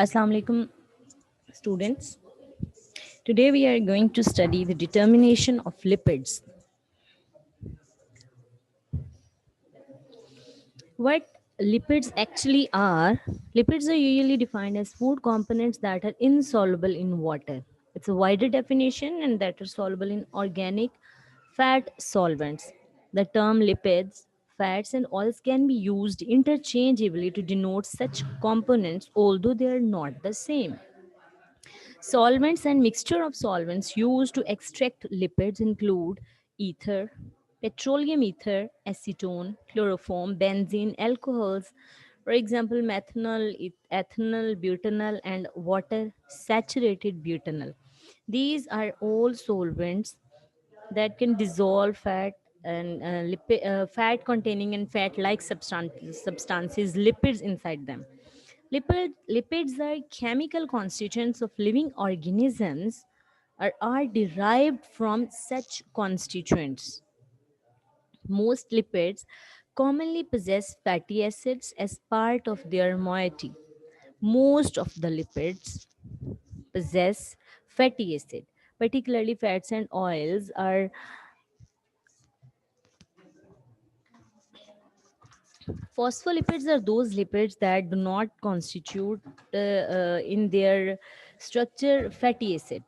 Assalamu alaikum, students. Today we are going to study the determination of lipids. What lipids actually are? Lipids are usually defined as food components that are insoluble in water. It's a wider definition and that are soluble in organic fat solvents. The term lipids, fats, and oils can be used interchangeably to denote such components, although they are not the same. Solvents and mixture of solvents used to extract lipids include ether, petroleum ether, acetone, chloroform, benzene, alcohols, for example, methanol, ethanol, butanol, and water saturated butanol. These are all solvents that can dissolve fat and fat containing and fat like substances, lipids inside them. Lipids are chemical constituents of living organisms or are derived from such constituents. Most lipids commonly possess fatty acids as part of their moiety. Most of the lipids possess fatty acid. Particularly fats and oils are phospholipids are those lipids that do not constitute in their structure fatty acid.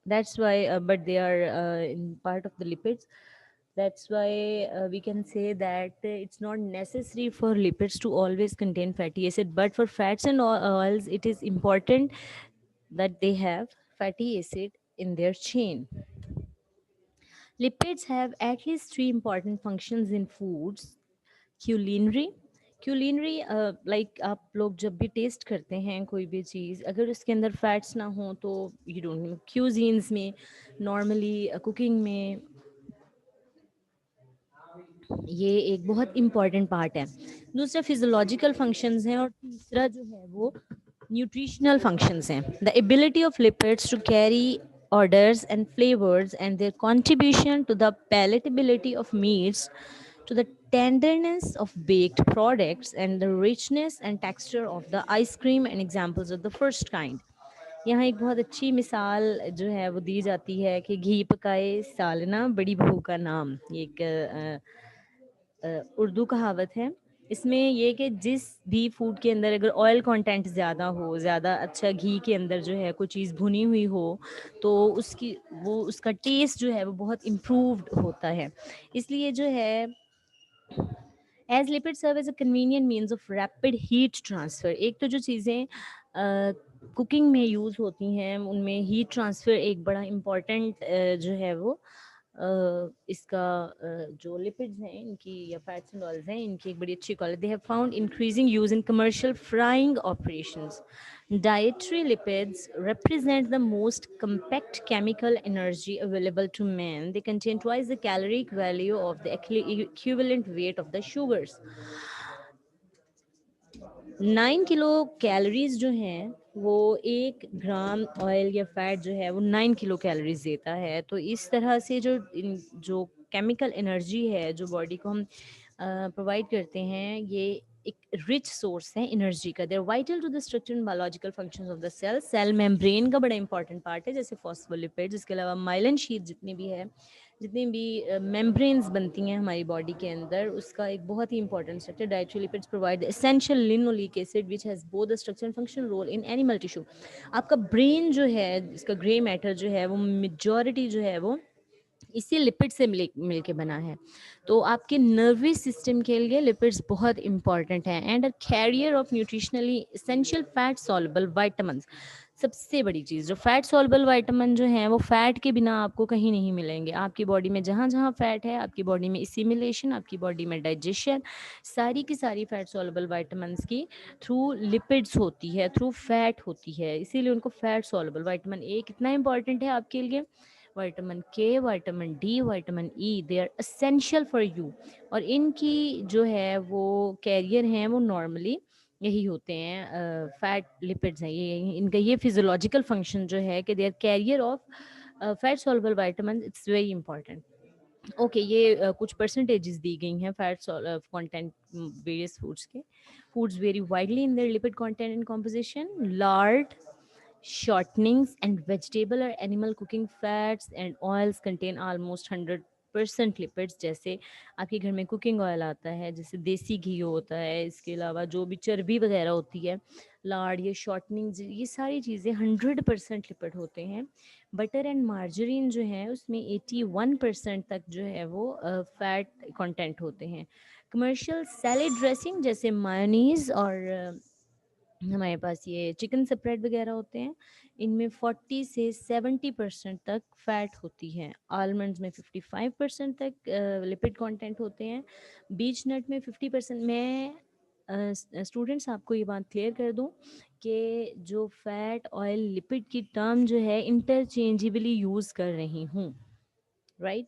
That's why, but they are in part of the lipids. That's why we can say that it's not necessary for lipids to always contain fatty acid, but for fats and oils, it is important that they have fatty acid in their chain. Lipids have at least three important functions in foods: culinary. Culinary like आप लोग जब भी test करते हैं कोई भी चीज़, अगर उसके अंदर फैट्स ना हो तो यू डोंट, क्यूजीन्स में नॉर्मली कुकिंग में ये एक बहुत इम्पॉर्टेंट पार्ट है. दूसरा फिजियोलॉजिकल फंक्शंस हैं और तीसरा जो है वो न्यूट्रिशनल फंक्शंस हैं. The ability of lipids to carry orders and flavors and their contribution to the palatability of meats, to the tenderness of baked products, and the richness and texture of the ice cream and examples of the first kind. यहाँ एक बहुत अच्छी मिसाल जो है वो दी जाती है कि घी पकाए सालना बड़ी बहू का नाम. ये एक उर्दू कहावत है. इसमें ये कि जिस भी फूड के अंदर अगर ऑयल कंटेंट ज़्यादा हो, ज़्यादा अच्छा घी के अंदर जो है कोई चीज़ भुनी हुई हो, तो उसका टेस्ट जो है वो बहुत इम्प्रूव्ड होता है. इसलिए जो है as lipid serve as a convenient means of rapid heat transfer. एक तो जो चीज़ें कुकिंग में यूज़ होती हैं उनमें हीट ट्रांसफ़र एक बड़ा इम्पॉर्टेंट जो है वो इसका जो लिपिड्स हैं इनकी या फैट्स एंड ऑयल्स हैं इनकी एक बड़ी अच्छी quality. They have found increasing use in commercial frying operations. Dietary lipids represent the most compact chemical energy available to man. They contain twice the caloric value of the equivalent weight of the sugars. 9 kilo calories जो हैं वो 1 gram oil या fat जो है वो 9 kilo calories देता है. तो इस तरह से जो केमिकल एनर्जी है जो बॉडी को हम प्रोवाइड करते हैं, ये एक रिच सोर्स है एनर्जी का. They're vital to the structure and biological functions of the cell. Cell membrane का बड़ा इंपॉर्टेंट पार्ट है, जैसे फॉस्फोलिपिड. इसके अलावा माइलन शीट जितनी भी मेम्ब्रेन्स बनती हैं हमारी बॉडी के अंदर, उसका एक बहुत ही important structure. Dietary lipids provide essential linoleic acid which has both the structure and function role in animal tissue. आपका ब्रेन जो है, इसका ग्रे मैटर जो है वो मेजॉरिटी जो है वो इसी लिपिड से मिल के बना है. तो आपके नर्वस सिस्टम के लिए लिपिड्स बहुत इंपॉर्टेंट हैं and a carrier of nutritionally essential fat soluble vitamin. सबसे बड़ी चीज़, जो फैट सॉल्युबल विटामिन जो हैं वो फैट के बिना आपको कहीं नहीं मिलेंगे. आपकी बॉडी में जहाँ जहाँ फैट है, आपकी बॉडी में इसिमिलेशन, आपकी बॉडी में डाइजेशन, सारी की सारी फैट सॉल्युबल विटामिन की थ्रू लिपिड्स होती है, थ्रू फैट होती है. इसीलिए उनको फैट सॉल्युबल. विटामिन ए कितना इंपॉर्टेंट है आपके लिए, vitamin K, vitamin D, vitamin E, they are essential for you. और इनकी जो है वो कैरियर हैं वो नॉर्मली यही होते हैं, फैट लिपिड्स हैं. ये इनका ये फिजियोलॉजिकल फंक्शन जो है कि they are carrier of fat soluble vitamin. It's very important. Okay, ये कुछ परसेंटेजेस दी गई हैं फैट्स और कंटेंट वेरियस फूड्स के. Foods very widely in their lipid content and composition. Lard, shortenings and vegetable or animal cooking fats and oils contain almost 100% lipids. जैसे आपके घर में कुकिंग ऑयल आता है, जैसे देसी घी होता है, इसके अलावा जो भी चर्बी वगैरह होती है, लार्ड, ये शॉर्टनिंग, ये सारी चीज़ें 100% लिपिड होते हैं. बटर एंड मार्जरीन जो है उसमें 81% तक जो है वो फैट कंटेंट होते हैं. कमर्शियल सैलेड ड्रेसिंग जैसे मायोनीज और हमारे पास ये चिकन स्प्रेड वगैरह होते हैं, इनमें 40 से 70% तक फैट होती है. आलमंड्स में 55% तक लिपिड कंटेंट होते हैं. बीच नट में 50%. मैं स्टूडेंट्स आपको ये बात क्लियर कर दूं कि जो फैट ऑयल लिपिड की टर्म जो है इंटरचेंजेबली यूज़ कर रही हूँ, राइट.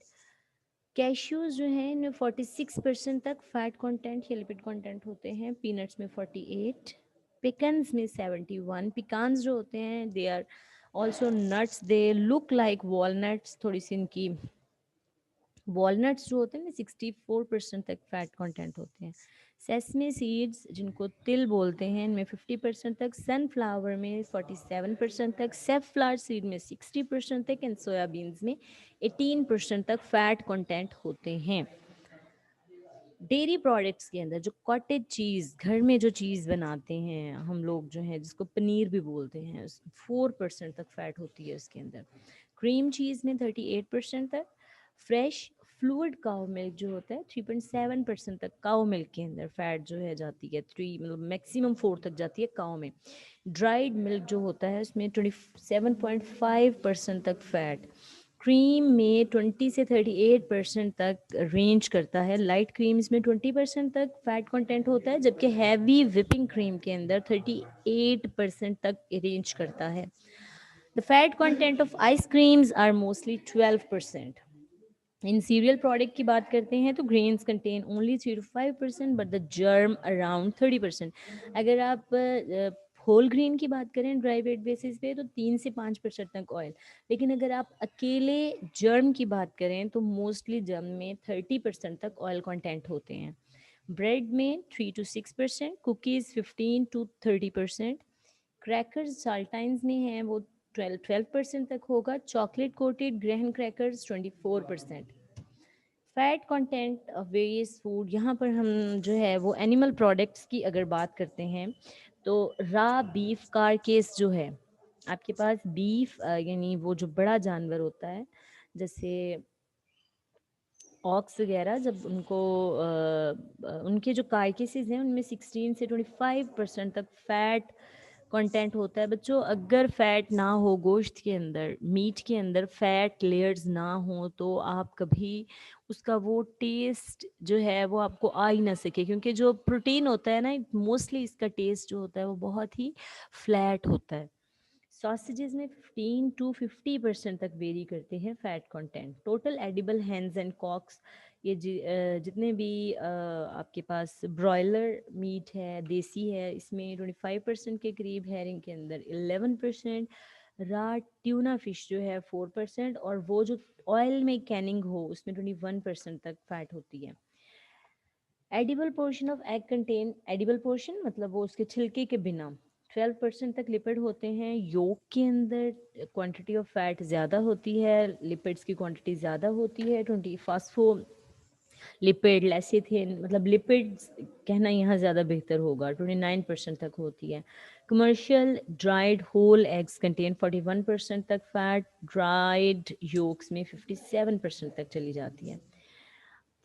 कैश्यूज जो हैं इनमें 46% तक फैट कंटेंट या लिपिड कंटेंट होते हैं. पीनट्स में 48, पिकन्स में 71. पिकान्स जो होते हैं they are also nuts, they look like walnuts, थोड़ी सी इनकी वॉलनट्स जो होते हैं ना 64% तक फैट कंटेंट होते हैं. सेसमे सीड्स जिनको तिल बोलते हैं इनमें 50% तक, सनफ्लावर में 47% तक, सेफ्लावर सीड में 60% तक एंड सोयाबीन्स में 18% तक फैट कंटेंट होते हैं. डेयरी प्रोडक्ट्स के अंदर जो कॉटेज चीज़, घर में जो चीज़ बनाते हैं हम लोग जो है, जिसको पनीर भी बोलते हैं, 4% तक फैट होती है उसके अंदर. क्रीम चीज़ में 38% तक. फ्रेश फ्लूइड काउ मिल्क जो होता है 3.7% तक काउ मिल्क के अंदर फैट जो है जाती है. 3 मतलब मैक्सिमम 4 तक जाती है काउ में. ड्राइड मिल्क जो होता है उसमें 27.5% तक फैट. क्रीम में 20 से 38% तक रेंज करता है. लाइट क्रीम्स में 20% तक फैट कंटेंट होता है, जबकि हैवी विपिंग क्रीम के अंदर 38% तक रेंज करता है. The fat content of ice creams are mostly 12%. इन सीरियल प्रोडक्ट की बात करते हैं तो grains contain only 3 to 5% but the germ around 30%. अगर आप होल ग्रेन की बात करें ड्राई वेट बेसिस पे तो 3 से 5% तक ऑयल. लेकिन अगर आप अकेले जर्म की बात करें तो मोस्टली जर्म में 30% तक ऑयल कंटेंट होते हैं. ब्रेड में 3 to 6%, कुकीज़ 15 to 30%, क्रैकर्स साल्टाइन्स में हैं वो 12% तक होगा. चॉकलेट कोटेड ग्रहण crackers 24%. Fat content of various food, यहाँ पर हम जो है वो एनिमल प्रोडक्ट्स की अगर बात करते हैं तो रा बीफ कारकेस जो है आपके पास, बीफ यानी वो जो बड़ा जानवर होता है, जैसे ऑक्स वगैरह, जब उनको उनके जो कार्केसेस हैं उनमें 16 से 25% तक फैट कंटेंट होता है. बच्चों अगर फैट ना हो गोश्त के अंदर, मीट के अंदर फैट लेयर्स ना हो तो आप कभी उसका वो टेस्ट जो है वो आपको आ ही ना सके, क्योंकि जो प्रोटीन होता है ना मोस्टली इसका टेस्ट जो होता है वो बहुत ही फ्लैट होता है. सॉसेजेस में 15 to 50% तक वेरी करते हैं fat content. Total edible hens and cocks, ये जितने भी आपके पास ब्रॉयलर मीट है, देसी है, इसमें 25% के करीब, हेरिंग के अंदर 11%, रा ट्यूना फिश जो है 4%, और वो जो ऑयल में कैनिंग हो उसमें 21% तक फैट होती है. Edible portion of egg contain, edible portion मतलब वो उसके छिलके के बिना, 12% तक लिपिड होते हैं. योक के अंदर क्वांटिटी ऑफ फैट ज़्यादा होती है, लिपिड्स की क्वांटिटी ज़्यादा होती है. 20 फास्फो लिपिड लेसिथिन, मतलब लिपिड्स कहना यहाँ ज़्यादा बेहतर होगा, 29% तक होती है. Commercial dried whole eggs contain 41% तक फैट. ड्राइड योक्स में 57% तक चली जाती है.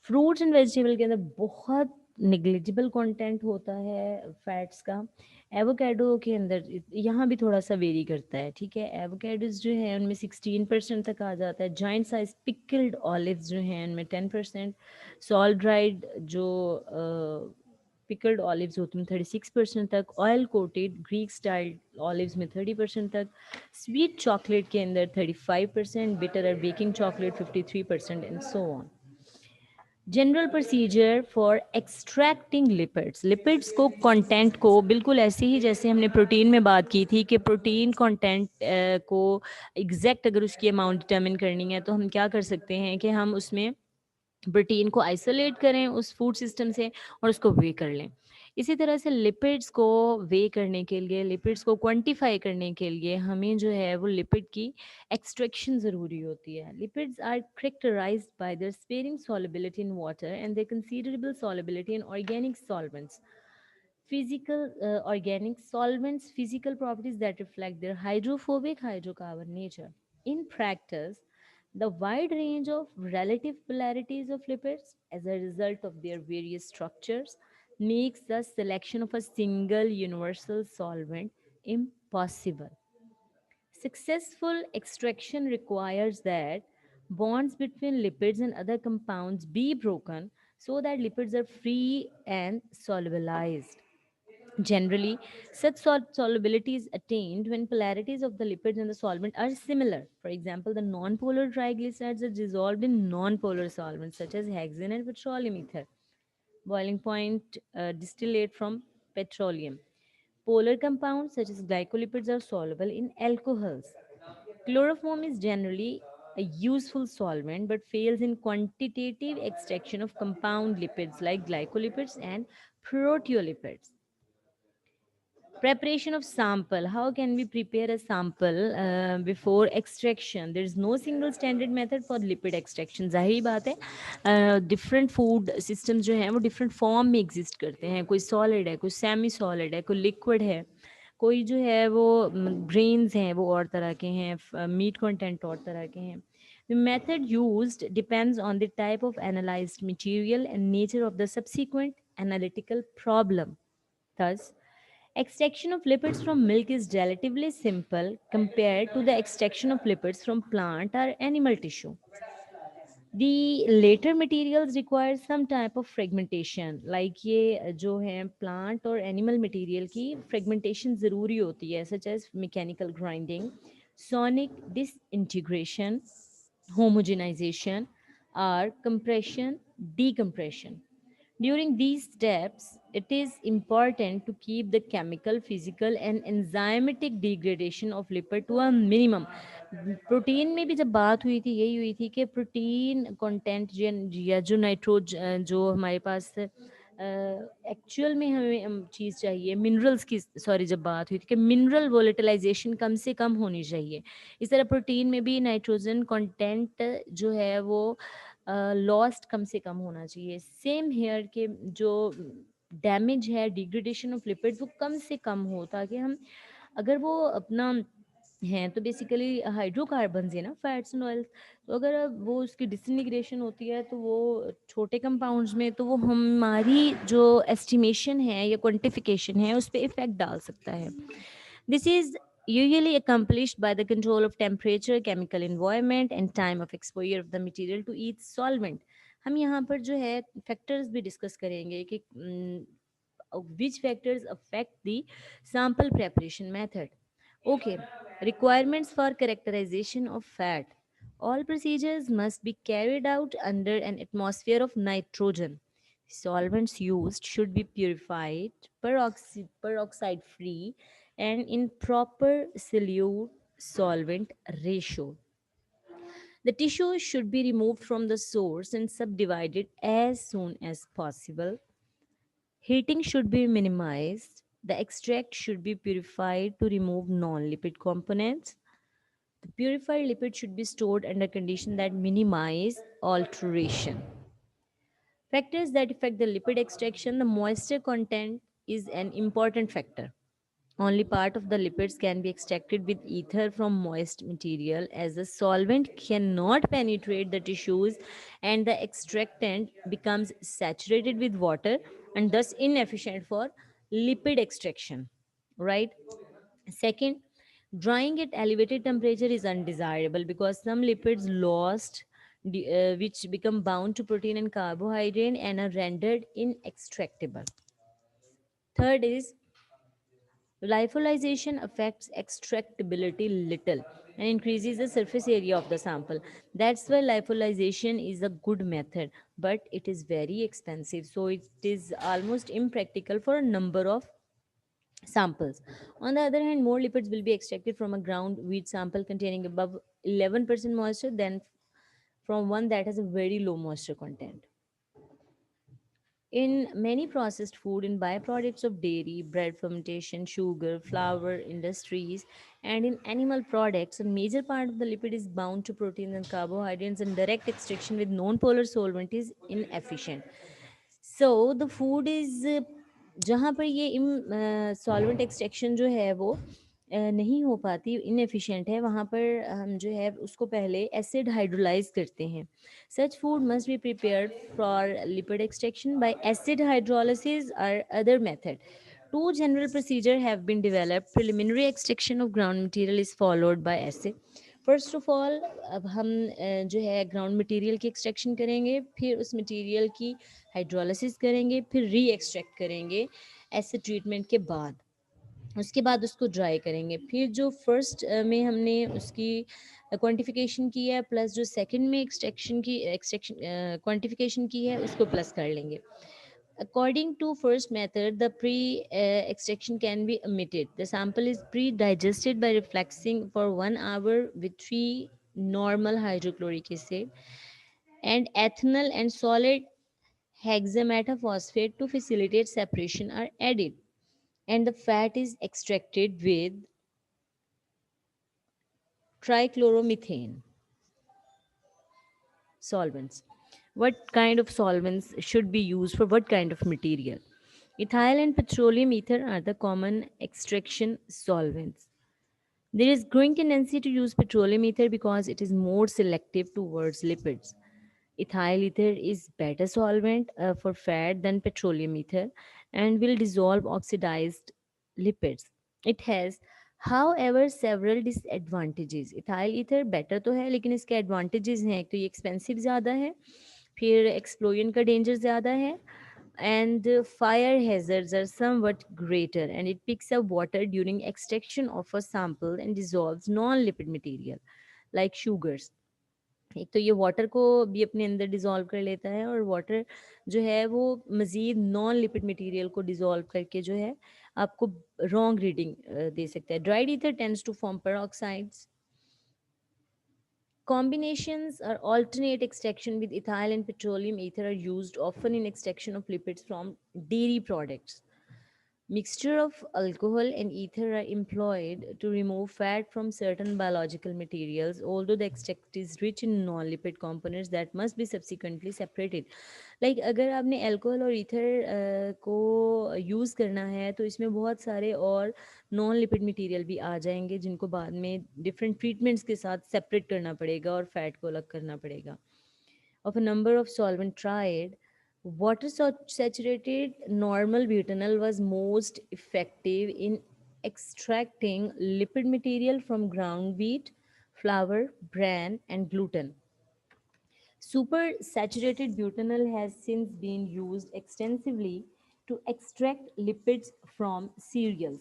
फ्रूट्स एंड वेजिटेबल के अंदर बहुत निग्लिजिबल कंटेंट होता है फैट्स का. एवोकेडो के अंदर यहाँ भी थोड़ा सा वेरी करता है, ठीक है. एवोकेडोज जो है उनमें 16% तक आ जाता है. जॉइंट साइज पिकल्ड ऑलिव्स जो हैं उनमें 10%. सॉल्ट ड्राइड जो पिकल्ड ऑलिव्स होती हैं 36% तक. Oil coated Greek style olives में 30% तक. स्वीट चॉकलेट के अंदर 35%, बिटर और baking chocolate 53% and so on. General procedure for extracting lipids, lipids को कंटेंट को बिल्कुल ऐसे ही जैसे हमने प्रोटीन में बात की थी कि प्रोटीन कंटेंट को एग्जैक्ट अगर उसकी अमाउंट डिटर्मिन करनी है तो हम क्या कर सकते हैं कि हम उसमें प्रोटीन को आइसोलेट करें उस फूड सिस्टम से और उसको वे कर लें। इसी तरह से लिपिड्स को वे करने के लिए, लिपिड्स को क्वांटिफाई करने के लिए हमें जो है वो लिपिड की एक्सट्रैक्शन ज़रूरी होती है। Lipids are characterized by their sparing solubility in water and their considerable solubility in organic solvents. Organic solvents, physical properties that reflect their hydrophobic hydrocarbon nature. In practice, the wide range of relative polarities of lipids as a result of their various structures makes the selection of a single universal solvent impossible. Successful extraction requires that bonds between lipids and other compounds be broken so that lipids are free and solubilized. Generally, such solubility is attained when polarities of the lipids and the solvent are similar. For example, the nonpolar triglycerides are dissolved in nonpolar solvents such as hexane and petroleum ether. Boiling point distillate from petroleum. Polar compounds such as glycolipids are soluble in alcohols. Chloroform is generally a useful solvent but fails in quantitative extraction of compound lipids like glycolipids and proteolipids. Preparation of sample. How can we prepare a sample before extraction? There is no single standard method for lipid extraction. जाहिर बात है different food systems जो हैं वो different form में exist करते हैं। कोई सॉलिड है, कोई सेमी सॉलिड है, कोई लिक्विड है, कोई जो है वो ग्रेन्स हैं वो और तरह के हैं, मीट कंटेंट और तरह के हैं. The method used depends on the type of analyzed material and nature of the subsequent analytical problem. Thus, extraction of lipids from milk is relatively simple compared to the extraction of lipids from plant or animal tissue. The later materials require some type of fragmentation, like ये जो है plant और animal material की fragmentation ज़रूरी होती है, such as mechanical grinding, sonic disintegration, homogenization, or compression, decompression. During these steps, it is important to keep the chemical, physical, and enzymatic degradation of lipid to a minimum. Protein में भी जब बात हुई थी यही हुई थी कि प्रोटीन कंटेंट या जो नाइट्रोज जो हमारे पास एक्चुअल में हमें चीज़ चाहिए मिनरल्स की, सॉरी, जब बात हुई थी कि मिनरल वोलेटिलाइजेशन कम से कम होनी चाहिए, इस तरह प्रोटीन में भी नाइट्रोजन कंटेंट जो है वो लॉस्ट कम से कम होना चाहिए. सेम हेयर के जो डैमेज है, डिग्रेडेशन ऑफ लिपिड, वो कम से कम हो ताकि हम अगर वो अपना हैं तो बेसिकली हाइड्रोकार्बन्स है ना, फैट्स एंड ऑयल्स. तो अगर अब वो उसकी डिसइंटीग्रेशन होती है तो वो छोटे कंपाउंड्स में, तो वो हमारी जो एस्टिमेशन है या क्वांटिफिकेशन है उस पर इफेक्ट डाल सकता है. This is usually accomplished by the control of temperature, chemical environment and time of exposure of the material to each solvent. हम यहाँ पर जो है फैक्टर्स भी डिस्कस करेंगे कि which factors affect the sample preparation method. Okay, requirements for characterization of fat. All procedures must be carried out under an atmosphere of nitrogen. Solvents used should be purified, peroxide free, and in proper solute solvent ratio. The tissue should be removed from the source and subdivided as soon as possible. Heating should be minimized. The extract should be purified to remove non lipid components. The purified lipid should be stored under conditions that minimize alteration. Factors that affect the lipid extraction. The moisture content is an important factor. Only part of the lipids can be extracted with ether from moist material, as the solvent cannot penetrate the tissues and the extractant becomes saturated with water and thus inefficient for lipid extraction. Right? Second, drying at elevated temperature is undesirable because some lipids lost which become bound to protein and carbohydrate and are rendered inextractable. Third is lyophilization affects extractability little and increases the surface area of the sample. That's why lyophilization is a good method, but it is very expensive. So it is almost impractical for a number of samples. On the other hand, more lipids will be extracted from a ground wheat sample containing above 11% moisture than from one that has a very low moisture content. In many processed food and byproducts of dairy, bread fermentation, sugar, flour industries, and in animal products, a major part of the lipid is bound to proteins and carbohydrates, and direct extraction with non-polar solvent is inefficient. So the food is जहाँ पर ये solvent extraction जो है वो नहीं हो पाती, inefficient है, वहाँ पर हम जो है उसको पहले एसिड हाइड्रोलाइज करते हैं. Such food must be prepared for lipid extraction by acid hydrolysis or other method. Two general procedures have been developed. Preliminary extraction of ground material is followed by acid. First of all अब हम जो है ground material की extraction करेंगे, फिर उस material की hydrolysis करेंगे, फिर री एक्सट्रैक्ट करेंगे एसिड ट्रीटमेंट के बाद. उसके बाद उसको ड्राई करेंगे, फिर जो फर्स्ट में हमने उसकी क्वांटिफिकेशन की है प्लस जो सेकंड में एक्सट्रैक्शन क्वांटिफिकेशन की है उसको प्लस कर लेंगे. According to first method, the pre-extraction can be omitted. The sample is pre-digested by refluxing for 1 hour with 3 normal hydrochloric acid and ethanol and solid hexametaphosphate to facilitate separation are added, and the fat is extracted with trichloromethane solvents. What kind of solvents should be used for what kind of material? Ethyl and petroleum ether are the common extraction solvents. There is growing tendency to use petroleum ether because it is more selective towards lipids. Ethyl ether is better solvent for fat than petroleum ether and will dissolve oxidized lipids. It has however several disadvantages. Ethyl ether better तो है लेकिन इसके advantages हैं, एक तो ये expensive ज़्यादा है, फिर explosion का danger ज़्यादा है, and fire hazards are somewhat greater, and it picks up water during extraction of a sample and dissolves non-lipid material like sugars. एक तो ये वाटर को भी अपने अंदर डिज़ोल्व कर लेता है, और वाटर जो है वो मज़ीद नॉन लिपिड मटेरियल को डिज़ोल्व करके जो है आपको रॉन्ग रीडिंग दे सकता है. Dried ether tends to form peroxides. Combinations or alternate extraction with ethyl and petroleum ether are used often in extraction of lipids from dairy products. Mixture of alcohol and ether are employed to remove fat from certain biological materials, although the extract is rich in non-lipid components that must be subsequently separated. Like अगर आपने alcohol और ether को use करना है तो इसमें बहुत सारे और नॉन लिपिड मटेरियल भी आ जाएंगे जिनको बाद में डिफरेंट ट्रीटमेंट्स के साथ सेपरेट करना पड़ेगा और फैट को अलग करना पड़ेगा. Of a number of solvent tried, water saturated normal butanol was most effective in extracting lipid material from ground wheat, flour, bran, and gluten. Super saturated butanol has since been used extensively to extract lipids from cereals.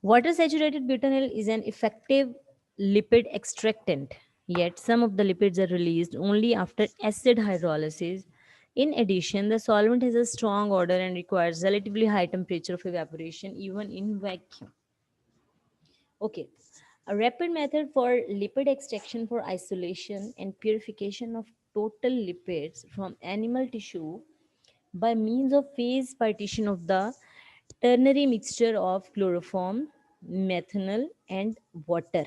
Water saturated butanol is an effective lipid extractant, yet some of the lipids are released only after acid hydrolysis. In addition, the solvent has a strong odor and requires relatively high temperature of evaporation even in vacuum. Okay, a rapid method for lipid extraction for isolation and purification of total lipids from animal tissue by means of phase partition of the ternary mixture of chloroform, methanol, and water.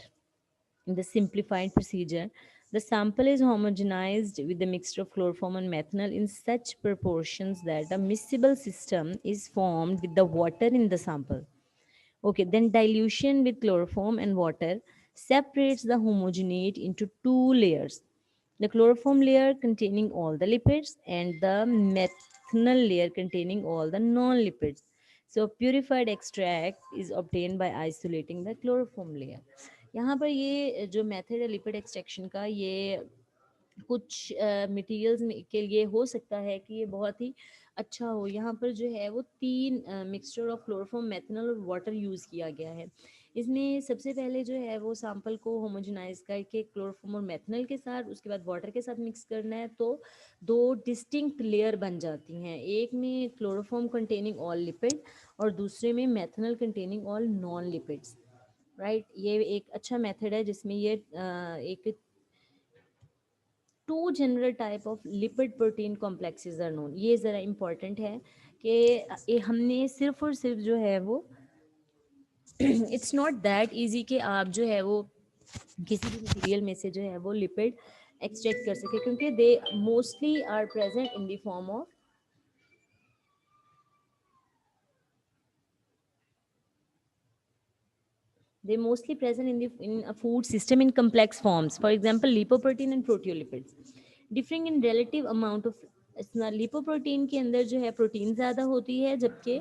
In the simplified procedure, the sample is homogenized with the mixture of chloroform and methanol in such proportions that a miscible system is formed with the water in the sample. Okay, then dilution with chloroform and water separates the homogenate into two layers. The chloroform layer containing all the lipids and the methanol layer containing all the non-lipids. So purified extract is obtained by isolating the chloroform layer. यहाँ पर ये जो method है lipid extraction का, ये कुछ materials के लिए हो सकता है कि ये बहुत ही अच्छा हो. यहाँ पर जो है वो तीन मिक्सचर ऑफ क्लोरोफॉर्म, मेथनॉल और वाटर यूज़ किया गया है. इसमें सबसे पहले जो है वो सैंपल को होमोजेनाइज करके क्लोरोफॉर्म और मेथनॉल के साथ, उसके बाद वाटर के साथ मिक्स करना है, तो दो डिस्टिंक्ट लेयर बन जाती हैं। एक में क्लोरोफॉर्म कंटेनिंग ऑल लिपिड और दूसरे में methanol containing all non lipids, right. ये एक अच्छा मेथड है जिसमें ये एक two general type of lipid protein complexes are known. ये ज़रा इम्पॉर्टेंट है कि ये हमने सिर्फ और सिर्फ जो है वो इट्स नॉट दैट इजी कि आप जो है वो किसी भी मटेरियल में से जो है वो लिपिड एक्सट्रैक्ट कर सके, क्योंकि they mostly are present in the form of they mostly present in a food system in complex forms, for example lipoprotein and proteolipids differing in relative amount of lipoprotein के अंदर जो है protein ज़्यादा होती है, जबकि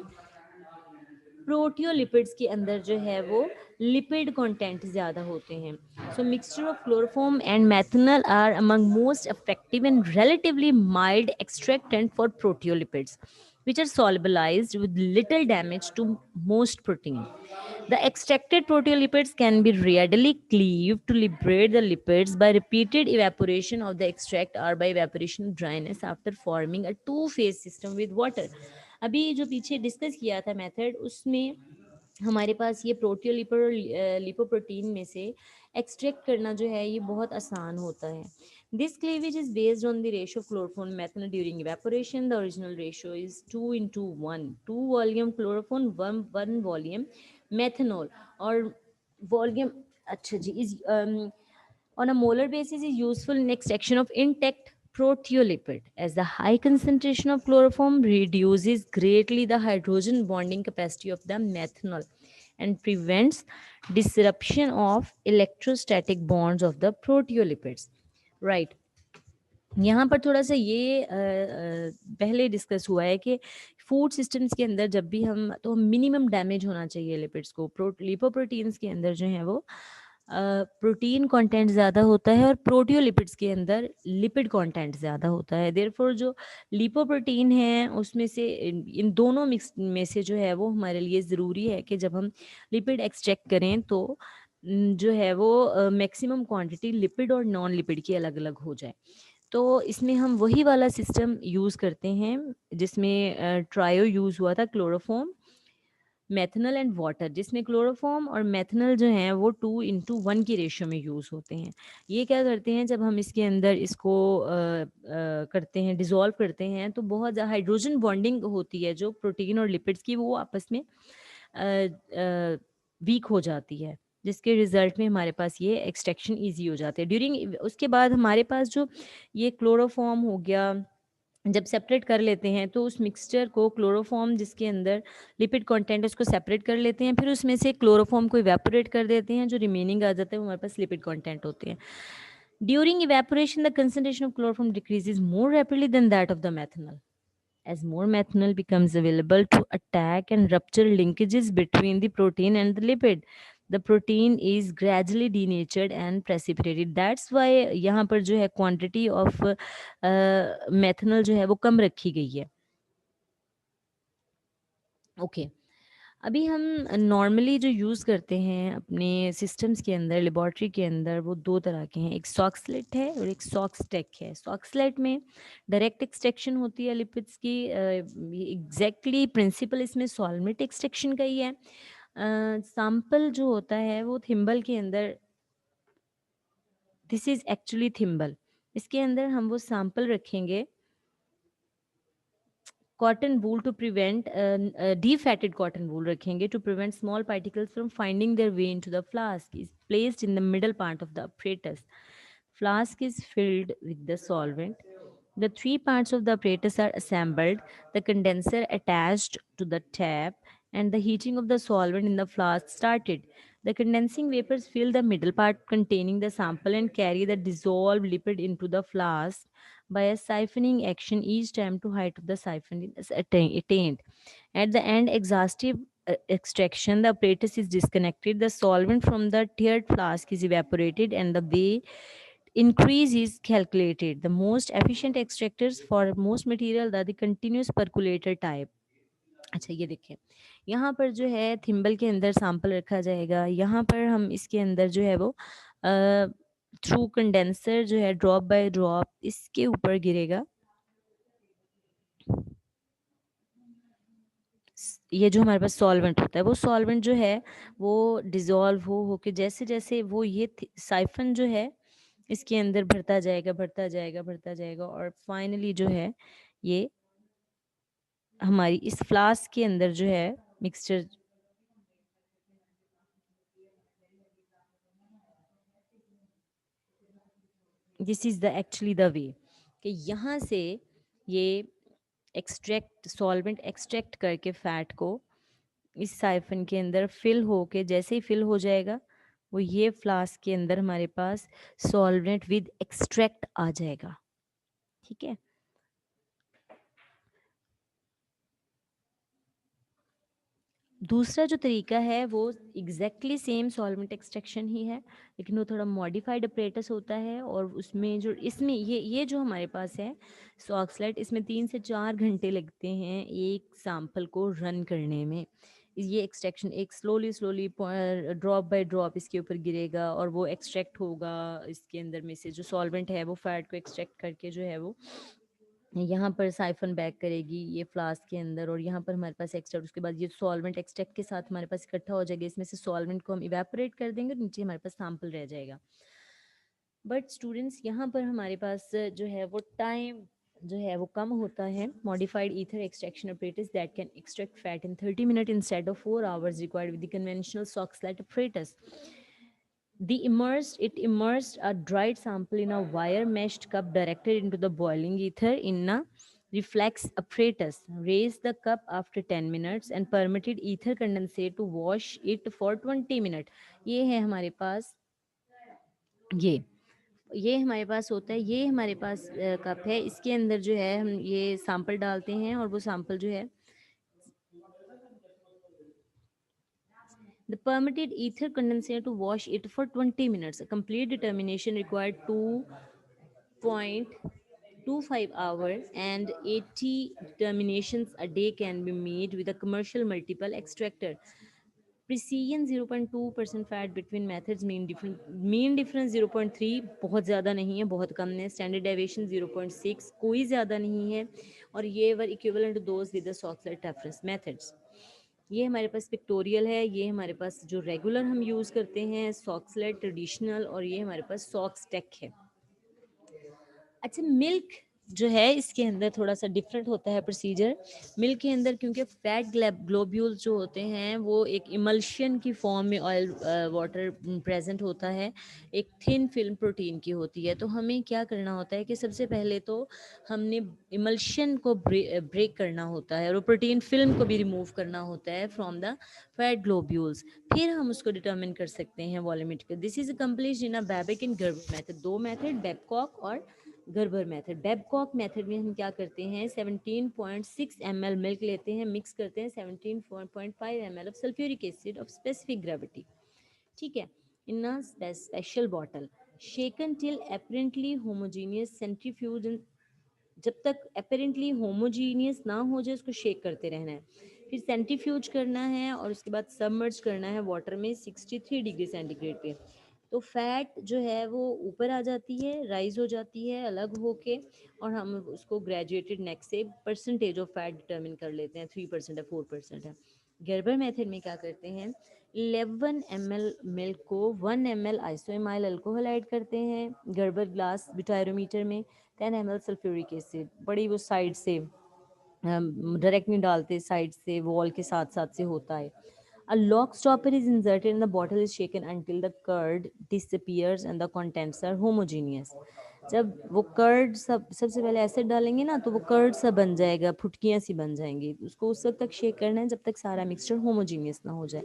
प्रोटियोलिपिड्स के अंदर जो है वो लिपिड कंटेंट ज़्यादा होते हैं। So mixture of chloroform and methanol are among most effective and relatively mild extractant for proteolipids, which are solubilized with little damage to most protein. The extracted proteolipids can be readily cleaved to liberate the lipids by repeated evaporation of the extract or by evaporation of dryness after forming a two-phase system with water. अभी जो पीछे discuss किया था method, उसमें हमारे पास ये प्रोटियोलिपर और lipoprotein में से एक्सट्रैक्ट करना जो है ये बहुत आसान होता है। This cleavage is based on the ratio of chloroform methanol during evaporation. The original ratio is 2:1, 2 volume chloroform 1 volume methanol, or volume, अच्छा जी, is on a molar basis is useful in extraction of intact proteolipid, as the high concentration of chloroform reduces greatly the hydrogen bonding capacity of the methanol and prevents disruption of electrostatic bonds of the proteolipids, right। यहाँ पर थोड़ा सा ये पहले discuss हुआ है कि food systems के अंदर जब भी हम, तो मिनिमम डैमेज होना चाहिए लिपिड्स को। लिपोप्रोटीन्स के अंदर जो है वो प्रोटीन कंटेंट ज़्यादा होता है और प्रोटियोलिपिड्स के अंदर लिपिड कंटेंट ज़्यादा होता है। देयरफॉर जो लिपोप्रोटीन है उसमें से इन दोनों मिक्स में से जो है वो हमारे लिए ज़रूरी है कि जब हम लिपिड एक्सट्रैक्ट करें तो जो है वो मैक्सिमम क्वांटिटी लिपिड और नॉन लिपिड की अलग अलग हो जाए। तो इसमें हम वही वाला सिस्टम यूज़ करते हैं जिसमें ट्रायो यूज़ हुआ था, क्लोरोफॉर्म, मेथनॉल एंड वाटर, जिसमें क्लोरोफॉर्म और मेथनॉल जो हैं वो 2:1 की रेशियो में यूज़ होते हैं। ये क्या करते हैं, जब हम इसके अंदर इसको करते हैं, डिज़ोल्व करते हैं, तो बहुत ज़्यादा हाइड्रोजन बॉन्डिंग होती है जो प्रोटीन और लिपिड्स की, वो आपस में वीक हो जाती है, जिसके रिजल्ट में हमारे पास ये एक्सट्रैक्शन ईजी हो जाते हैं ड्यूरिंग। उसके बाद हमारे पास जो ये क्लोरोफॉर्म हो गया, जब सेपरेट कर लेते हैं तो उस मिक्सचर को क्लोरोफॉर्म जिसके अंदर लिपिड कंटेंट है उसको सेपरेट कर लेते हैं, फिर उसमें से क्लोरोफॉर्म को इवेपोरेट कर देते हैं, जो रिमेनिंग आ जाता है वो हमारे पास लिपिड कंटेंट होते हैं। During evaporation the concentration of chloroform decreases more rapidly than that of the methanol, as more methanol becomes available to attack and rupture linkages between the protein and the lipid. The protein is gradually denatured and precipitated. That's why यहाँ पर जो है quantity of methanol जो है वो कम रखी गई है। ओके अभी हम नॉर्मली जो यूज़ करते हैं अपने सिस्टम्स के अंदर, लेबॉर्ट्री के अंदर, वो दो तरह के हैं, एक सॉक्सलेट है और एक सॉक्सटेक है। सॉक्सलेट में डायरेक्ट एक्सट्रैक्शन होती है लिपिड्स की, एग्जैक्टली प्रिंसिपल इसमें सॉल्वेंट एक्सट्रैक्शन का ही है। सैंपल जो होता है वो थिम्बल के अंदर, दिस इज़ एक्चुअली थिम्बल, इसके अंदर हम वो सैंपल रखेंगे, cotton wool to prevent, defatted cotton wool रखेंगे to prevent small particles from finding their way into the flask, is placed in the middle part of the apparatus. Flask is filled with the solvent. The three parts of the apparatus are assembled, the condenser attached to the tap, and the heating of the solvent in the flask started. The condensing vapors fill the middle part containing the sample and carry the dissolved liquid into the flask by a siphoning action each time to height of the siphon is attained. At the end, exhaustive extraction, the apparatus is disconnected, the solvent from the tiered flask is evaporated, and the way increase is calculated. The most efficient extractors for most material are the continuous percolator type. अच्छा ये देखिए, यहाँ पर जो है thimble के अंदर sample रखा जाएगा। यहाँ पर हम इसके अंदर जो है वो थ्रू कंडेंसर जो है ड्रॉप बाय ड्रॉप इसके ऊपर गिरेगा। ये जो हमारे पास सॉल्वेंट होता है, वो सॉल्वेंट जो है वो डिज़ोल्व हो के जैसे जैसे वो ये साइफन जो है इसके अंदर भरता जाएगा, भरता जाएगा, भरता जाएगा, और फाइनली जो है ये हमारी इस फ्लास्क के अंदर जो है mixture, this is the actually the way कि यहाँ से ये एक्सट्रैक्ट सॉल्वेंट एक्सट्रैक्ट करके फैट को इस साइफन के अंदर फिल हो के जैसे ही फिल हो जाएगा, वो ये फ्लास्क के अंदर हमारे पास सॉल्वेंट विद एक्सट्रैक्ट आ जाएगा। ठीक है। दूसरा जो तरीका है वो एग्जैक्टली सेम सॉल्वेंट एक्सट्रैक्शन ही है, लेकिन वो थोड़ा मॉडिफाइड अपरेटस होता है, और उसमें जो इसमें ये जो हमारे पास है सॉक्सलेट, इसमें 3 से 4 घंटे लगते हैं एक सैंपल को रन करने में। ये एक्सट्रैक्शन एक slowly slowly drop by drop इसके ऊपर गिरेगा और वो एक्सट्रैक्ट होगा इसके अंदर में से जो सॉल्वेंट है वो फैट को एक्सट्रैक्ट करके जो है वो यहाँ पर साइफन बैक करेगी ये फ्लास्क के अंदर, और यहाँ पर हमारे पास एक्सट्रैक्ट, उसके बाद ये सॉल्वेंट एक्सट्रैक्ट के साथ हमारे पास इकट्ठा हो जाएगा, इसमें से सॉल्वेंट को हम इवेपोरेट कर देंगे और नीचे हमारे पास सैंपल रह जाएगा। बट स्टूडेंट्स यहाँ पर हमारे पास जो है वो टाइम जो है वो कम होता है। Modified ether extraction apparatus that can extract fat in 30 minutes instead of 4 hours required with the conventional Soxhlet apparatus. It immersed a dried sample in a wire meshed cup directed into the boiling ether in a reflex apparatus. Raised the cup after 10 minutes and permitted ether condensate to wash it for 20 minutes. ये है हमारे पास ये हमारे पास होता है, ये हमारे पास cup है, इसके अंदर जो है हम ये सैंपल डालते हैं और वो सैंपल जो है the permitted ether condenser to wash it for 20 minutes. A complete determination required 2.25 hours and 80 determinations a day can be made with a commercial multiple extractor. Precision 0.2% fat between methods, mean difference 0.3, बहुत ज़्यादा नहीं है, बहुत कम है, standard deviation 0.6, कोई ज़्यादा नहीं है, और ये were equivalent to those with the Soxhlet reference methods. ये हमारे पास पिक्टोरियल है, ये हमारे पास जो रेगुलर हम यूज़ करते हैं सॉक्सलेट ट्रेडिशनल, और ये हमारे पास सॉक्स टेक है। अच्छा, मिल्क जो है इसके अंदर थोड़ा सा डिफरेंट होता है प्रोसीजर। मिल्क के अंदर क्योंकि फैट ग्लोब्यूल्स जो होते हैं वो एक इमल्शन की फॉर्म में ऑयल वाटर प्रेजेंट होता है, एक थिन फिल्म प्रोटीन की होती है। तो हमें क्या करना होता है कि सबसे पहले तो हमने इमल्शन को ब्रेक करना होता है और वो प्रोटीन फिल्म को भी रिमूव करना होता है फ्रॉम द फैट ग्लोब्यूल्स, फिर हम उसको डिटर्मिन कर सकते हैं वॉल्यूमेट्रिक। दिस इज अकम्प्लिश्ड इन अ बेबिक इन गर्भ मेथड। दो मेथड, बेबकॉक और गर्बर मेथड। बेबकॉक मेथड में हम क्या करते हैं, 17.6 ml मिल्क लेते हैं, मिक्स करते हैं 17.5 ml of sulphuric acid of specific gravity, ठीक है, in a special bottle, shaken till apparently homogeneous centrifuge. जब तक अपेरेंटली होमोजीनियस ना हो जाए उसको शेक करते रहना है, फिर सेंट्रीफ्यूज करना है और उसके बाद सबमर्ज करना है वाटर में 63 डिग्री सेंटीग्रेड पे। तो फैट जो है वो ऊपर आ जाती है, राइज हो जाती है अलग होके, और हम उसको ग्रेजुएटेड नेक से परसेंटेज ऑफ फैट डिटर्मिन कर लेते हैं, 3% है 4% है। गर्बर मेथड में क्या करते हैं, 11 ml मिल्क को 1 ml आइसोइमाइल अल्कोहल ऐड करते हैं गर्बर ग्लास बिटायरोमीटर में, 10 ml सल्फ्यूरिक एसिड, बड़ी वो साइड से डायरेक्ट नहीं डालते, साइड से वॉल के साथ साथ से होता है। A lock stopper is inserted and the bottle is shaken until the curd disappears and the contents are homogeneous. जब वो कर्ड सबसे पहले एसिड डालेंगे ना तो वो कर्ड सा बन जाएगा, फुटकियाँ सी बन जाएंगी, उसको उस वक्त तक शेक करना है जब तक सारा मिक्सचर होमोजीनियस ना हो जाए।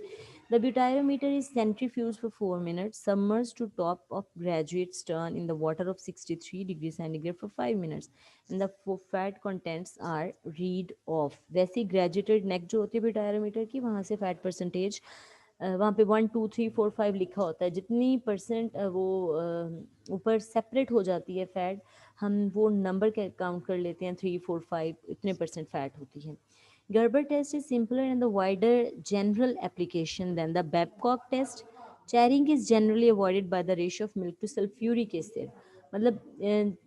The butyrometer is centrifuged for 4 minutes, submerged to top of graduate stern in the water of 63 degrees centigrade for 5 minutes, and the fat contents are read off। वैसे ग्रेजुएटेड नेक जो होती है butyrometer की, वहाँ से फैट परसेंटेज वहाँ पे 1 2 3 4 5 लिखा होता है, जितनी परसेंट वो ऊपर सेपरेट हो जाती है फैट, हम वो नंबर के काउंट कर लेते हैं, 3 4 5 इतने परसेंट फैट होती है। Gerber test is simpler and the wider general application than the Babcock test. Chairing is generally avoided by the ratio of milk to sulfuric acid. मतलब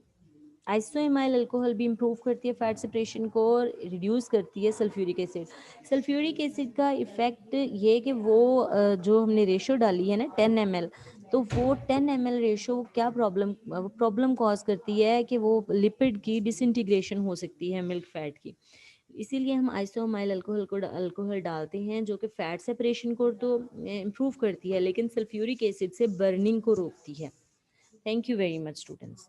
आइसोएमाइल अल्कोहल भी इम्प्रूव करती है फैट सेपरेशन को और reduce करती है सल्फ्यूरिक एसिड। सल्फ्यूरिक एसिड का effect ये है कि वो जो हमने रेशो डाली है ना 10 ml, तो वो 10 ml रेशो क्या प्रॉब्लम कॉज करती है कि वो लिपिड की डिसइंटीग्रेशन हो सकती है मिल्क फैट की। इसीलिए हम आइसोमाइल अल्कोहल डालते हैं जो कि फैट सेपरेशन को तो इम्प्रूव करती है लेकिन सल्फ्यूरिक एसिड से बर्निंग को रोकती है। Thank you very much students.